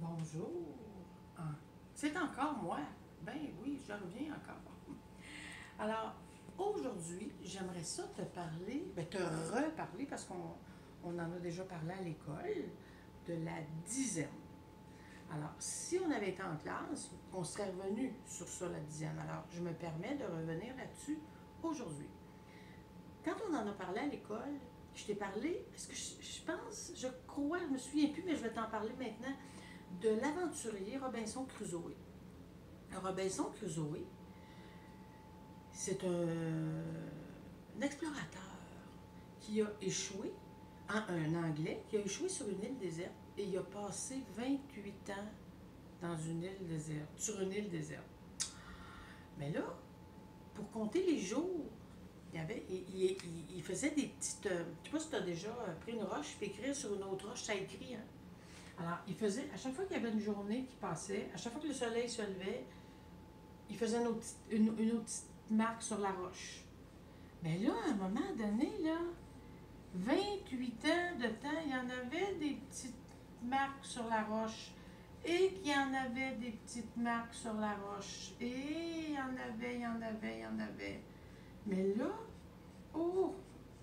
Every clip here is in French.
Bonjour. Ah, c'est encore moi. Ben oui, je reviens encore. Alors, aujourd'hui, j'aimerais ça te parler, te reparler, parce qu'on en a déjà parlé à l'école, de la dizaine. Alors, si on avait été en classe, on serait revenu sur ça, la dizaine. Alors, je me permets de revenir là-dessus aujourd'hui. Quand on en a parlé à l'école, je t'ai parlé, parce que je pense, je crois, je me souviens plus, mais je vais t'en parler maintenant, de l'aventurier Robinson Crusoe. Robinson Crusoe, c'est un explorateur qui a échoué, un Anglais, qui a échoué sur une île déserte et il a passé 28 ans dans une île déserte, sur une île déserte. Mais là, pour compter les jours, il faisait des petites... je ne sais pas si tu as déjà pris une roche et écrire sur une autre roche, ça écrit, hein? Alors, il faisait, à chaque fois qu'il y avait une journée qui passait, à chaque fois que le soleil se levait, il faisait une autre petite marque sur la roche. Mais là, à un moment donné, là, 28 ans de temps, il y en avait des petites marques sur la roche. Et qu'il y en avait des petites marques sur la roche. Et il y en avait. Mais là, oh,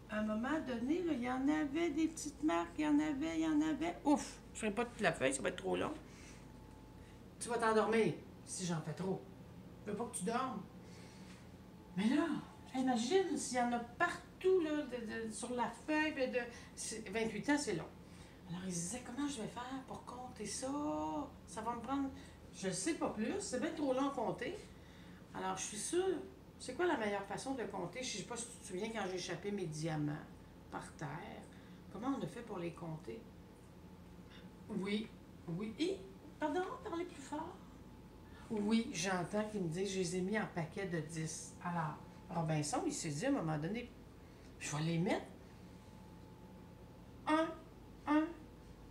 à un moment donné, là, il y en avait des petites marques, il y en avait. Ouf, je ne ferai pas toute la feuille, ça va être trop long. Tu vas t'endormir si j'en fais trop. Je veux pas que tu dormes. Mais là, imagine s'il y en a partout là, sur la feuille. 28 ans, c'est long. Alors, il se disait, comment je vais faire pour compter ça? Ça va me prendre, je ne sais pas plus, c'est bien trop long à compter. Alors, je suis sûre, c'est quoi la meilleure façon de compter? Je ne sais pas si tu te souviens quand j'ai échappé mes diamants par terre. Comment on a fait pour les compter? Oui. Et, pardon, parlez plus fort. Oui, j'entends qu'il me dit que je les ai mis en paquet de 10. Alors, Robinson, il s'est dit à un moment donné, je vais les mettre 1,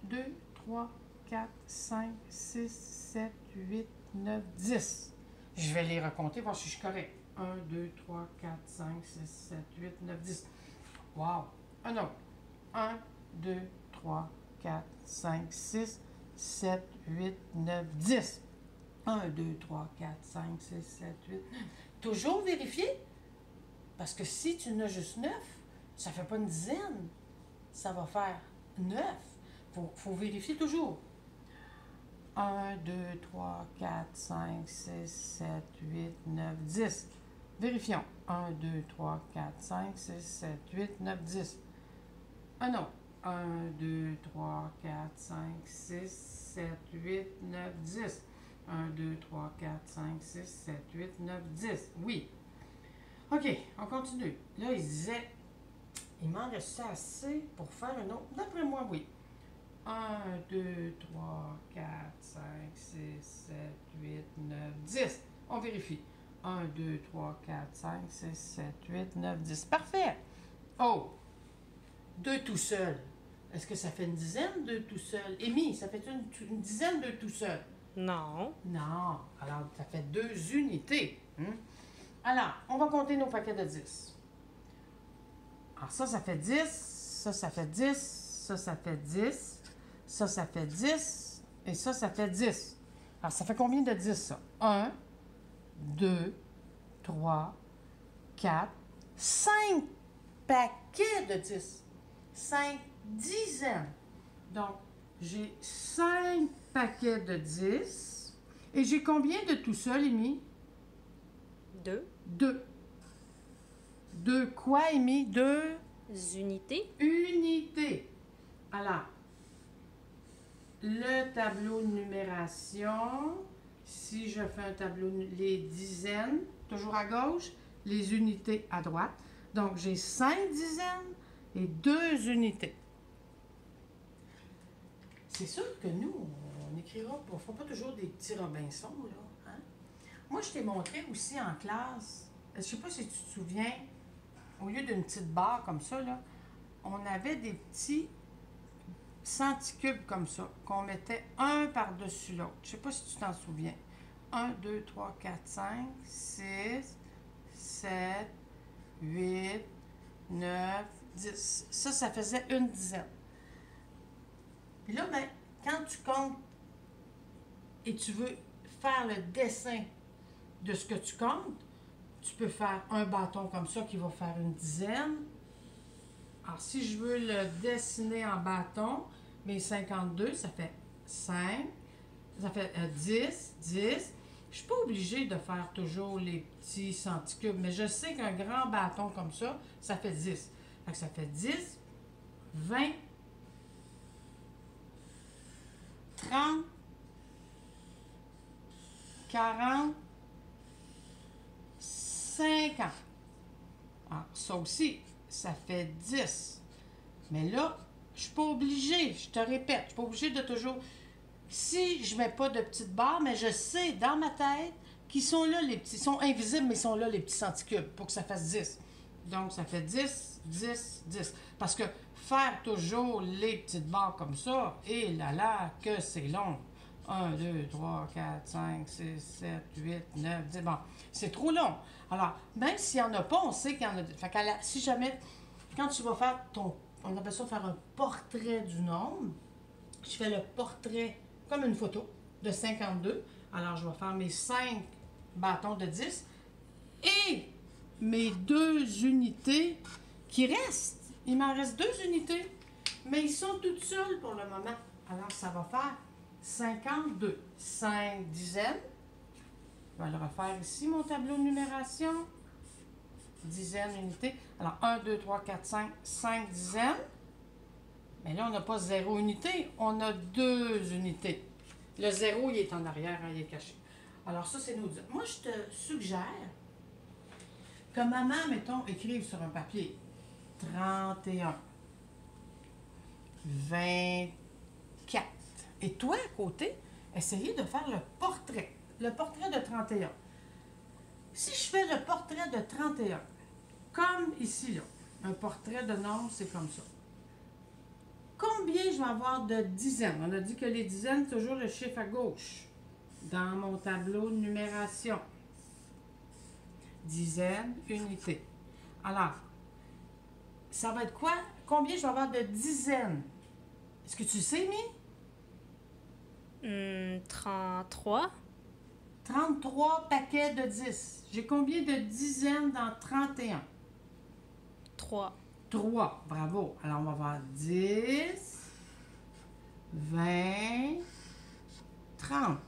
2, 3, 4, 5, 6, 7, 8, 9, 10. Je vais les raconter, voir si je suis correct. 1, 2, 3, 4, 5, 6, 7, 8, 9, 10. Wow! Un autre. 1, 2, 3, 4, 5, 6, 7, 8, 9, 10. 1, 2, 3, 4, 5, 6, 7, 8, 9. Toujours vérifier. Parce que si tu en as juste 9, ça ne fait pas une dizaine. Ça va faire 9. Faut vérifier toujours. 1, 2, 3, 4, 5, 6, 7, 8, 9, 10. Vérifions. 1, 2, 3, 4, 5, 6, 7, 8, 9, 10. Un autre. 1, 2, 3, 4, 5, 6, 7, 8, 9, 10. 1, 2, 3, 4, 5, 6, 7, 8, 9, 10. Oui. OK, on continue. Là, il disait, il m'en reste assez pour faire un autre. D'après moi, oui. 1, 2, 3, 4, 5, 6, 7, 8, 9, 10. On vérifie. 1, 2, 3, 4, 5, 6, 7, 8, 9, 10. Parfait. Oh, 2 tout seul. Est-ce que ça fait une dizaine, 2 tout seul? Amy, ça fait une dizaine, 2 tout seul? Non. Non. Alors, ça fait 2 unités. Alors, on va compter nos paquets de 10. Alors, ça fait 10. Ça fait 10. Ça fait 10. Ça fait 10. Et ça fait 10. Alors, ça fait combien de 10, ça? 1, 2, 3, 4, 5 paquets de 10. 5 dizaines. Donc, j'ai 5 paquets de 10. Et j'ai combien de tout seul, Amy? 2 2. 2 quoi, Amy? 2 unités. unités. Alors, le tableau de numération, si je fais un tableau, les dizaines, toujours à gauche, les unités à droite. Donc, j'ai 5 dizaines et 2 unités. C'est sûr que nous, on n'écrira pas, on ne fera pas toujours des petits Robinson, là. Hein? Moi, je t'ai montré aussi en classe, je ne sais pas si tu te souviens, au lieu d'une petite barre comme ça, là, on avait des petits centicubes comme ça, qu'on mettait un par-dessus l'autre. Je ne sais pas si tu t'en souviens. 1, 2, 3, 4, 5, 6, 7, 8, 9, 10. Ça faisait une dizaine. Puis là, ben, quand tu comptes et tu veux faire le dessin de ce que tu comptes, tu peux faire un bâton comme ça qui va faire une dizaine. Alors, si je veux le dessiner en bâton, mes 52, ça fait 5, ça fait 10, 10. Je ne suis pas obligée de faire toujours les petits centicubes, mais je sais qu'un grand bâton comme ça fait 10. Fait que ça fait 10, 20, 30, 40, 50. Alors, ça aussi, ça fait 10. Mais là, je ne suis pas obligée, je te répète, je ne suis pas obligée de toujours... Si je ne mets pas de petites barres, mais je sais dans ma tête qu'ils sont là les petits, ils sont invisibles, mais ils sont là les petits centicubes pour que ça fasse 10. Donc, ça fait 10, 10, 10. Parce que faire toujours les petites barres comme ça, et là, que c'est long. 1, 2, 3, 4, 5, 6, 7, 8, 9, 10. Bon, c'est trop long. Alors, même s'il n'y en a pas, on sait qu'il y en a. Fait que si jamais, quand tu vas faire on appelle ça faire un portrait du nombre, je fais le portrait comme une photo de 52. Alors, je vais faire mes 5 bâtons de 10 et mes 2 unités qui restent. Il m'en reste 2 unités, mais ils sont toutes seules pour le moment. Alors, ça va faire 52. 5 dizaines. Je vais le refaire ici, mon tableau de numération. Dizaines, unités. Alors, 1, 2, 3, 4, 5, 5 dizaines. Mais là, on n'a pas 0 unité, on a 2 unités. Le 0, il est en arrière, hein, il est caché. Alors ça, c'est nos dizaines. Moi, je te suggère que maman, mettons, écrive sur un papier 31, 24. Et toi, à côté, essayez de faire le portrait de 31. Si je fais le portrait de 31, comme ici, là, un portrait de nombre, c'est comme ça. Combien je vais avoir de dizaines? On a dit que les dizaines, c'est toujours le chiffre à gauche dans mon tableau de numération. Dizaines, unités. Alors, ça va être quoi? Combien je vais avoir de dizaines? Est-ce que tu sais, Mi? 33. 33 paquets de 10. J'ai combien de dizaines dans 31? 3. 3. Bravo. Alors, on va avoir 10, 20, 30.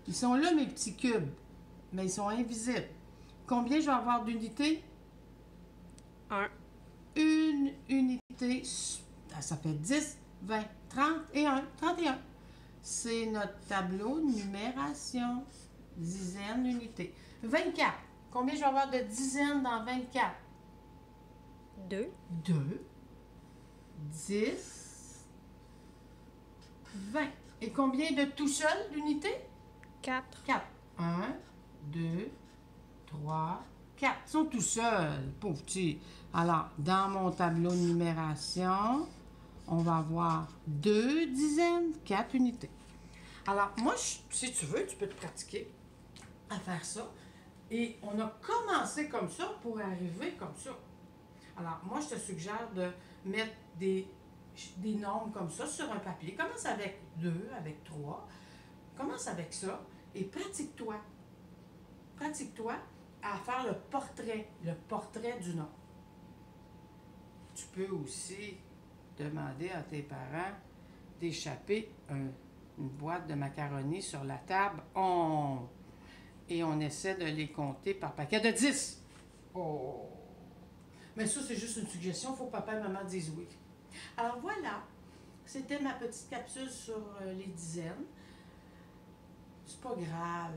Ils sont là, mes petits cubes, mais ils sont invisibles. Combien je vais avoir d'unités? 1. Une unité. Ça fait 10, 20, 30 et 1. 31. C'est notre tableau de numération. Dizaines d'unités. 24. Combien je vais avoir de dizaines dans 24? 2. 2, 10, 20. Et combien de tout seul d'unités? 4. 4. 1, 2, 3, 4. Ils sont tout seuls, pauvres petits. Alors, dans mon tableau de numération, on va avoir 2 dizaines, 4 unités. Alors, moi, si tu veux, tu peux te pratiquer à faire ça. Et on a commencé comme ça pour arriver comme ça. Alors, moi, je te suggère de mettre des nombres comme ça sur un papier. Commence avec 2, avec 3. Commence avec ça et pratique-toi. Pratique-toi à faire le portrait du nom. Tu peux aussi demander à tes parents d'échapper une boîte de macaroni sur la table. Et on essaie de les compter par paquet de 10. Oh! Mais ça, c'est juste une suggestion. Il faut que papa et maman disent oui. Alors voilà, c'était ma petite capsule sur les dizaines. C'est pas grave.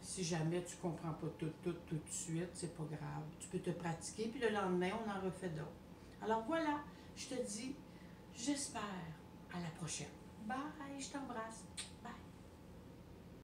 Si jamais tu comprends pas tout de suite, c'est pas grave. Tu peux te pratiquer, puis le lendemain, on en refait d'autres. Alors voilà, je te dis, j'espère à la prochaine. Bye, je t'embrasse.